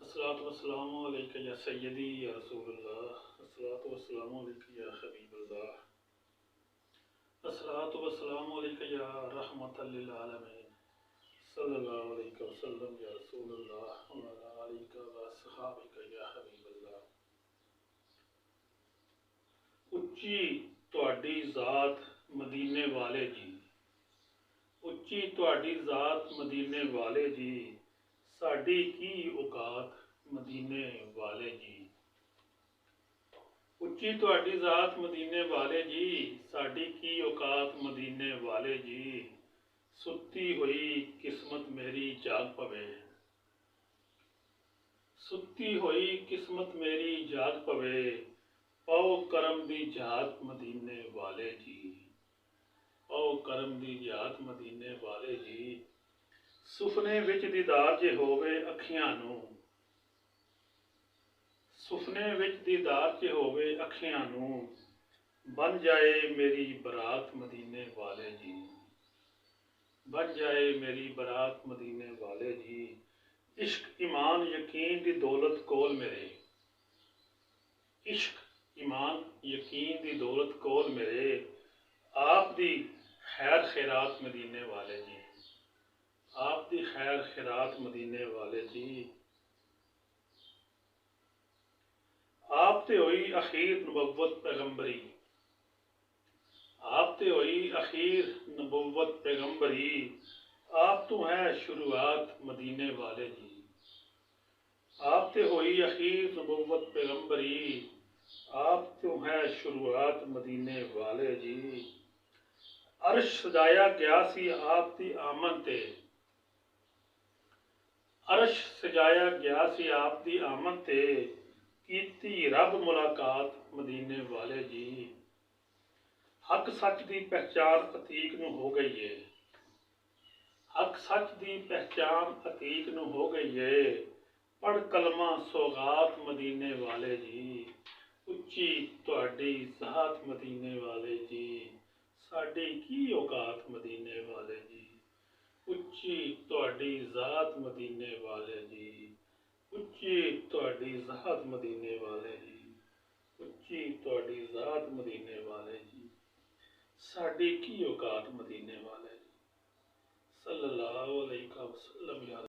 अस्सलातु वस्सलामु अलैका या सय्यदी या रसूलल्लाह, अस्सलातु वस्सलामु अलैका या हबीबल्लाह, अस्सलातु वस्सलामु अलैका या रहमतल लिल आलमीन, सल्लल्लाहु अलैहि वसल्लम या रसूलल्लाह व अला आलिका व अस्हाबिका या हबीबल्लाह। उच्ची तुहाडी ज़ात मदीने वाले जी, उच्ची तुहाडी ज़ात मदीने वाले जी, साडी की औकात मदीने वाले जी। उच्ची तुहाडी ज़ात मदीने वाले जी, साडी की औकात मदीने वाले जी। सुत्ती हुई किस्मत मेरी जाग पवे, सुत्ती हुई किस्मत मेरी जाग पवे, पाओ करम दी जात मदीने वाले जी, पाओ करम दी जात मदीने वाले जी। सुफने विच दीदार जे होवे अखियां नूं, सुफने विच दीदार जे होवे अखियां नूं, बन जाए मेरी बरात मदीने वाले जी, बन जाए मेरी बरात मदीने वाले जी। इश्क ईमान यकीन दी दौलत कोल मेरे, इश्क ईमान यकीन दी दौलत कोल मेरे, आप दी खैर खैरात मदीने वाले जी, आप दी खैर खैरात मदीने वाले जी। आप ते होई अखीर नबुव्वत पैगंबरी, आप ते होई अखीर नबुव्वत पैगंबरी, आप तो है शुरुआत मदीने वाले जी, आप ते होई अखीर नबुव्वत पैगंबरी, आप तो है शुरुआत मदीने वाले जी। अर्श सजाया गया सी आप दी आमन ते, अर्श सजाया गया सी आप दी आमन ते, कीती रब मुलाकात मदीने वाले जी। हक सच दी पहचान अतीक नूं हो गई है, हक सच दी पहचान अतीक नूं हो गई है, पढ़ कलमा सौगात मदीने वाले जी। उच्ची तुहाडी ज़ात मदीने वाले जी, साडी की औकात मदीने वाले जी। उच्ची तुहाडी ज़ात मदीने वाले जी, उच्ची तुहाडी ज़ात मदीने वाले जी, उच्ची तुहाडी ज़ात मदीने वाले जी। साडी की औकात मदीने वाले जी, सल्लल्लाहु अलैहि वसल्लम।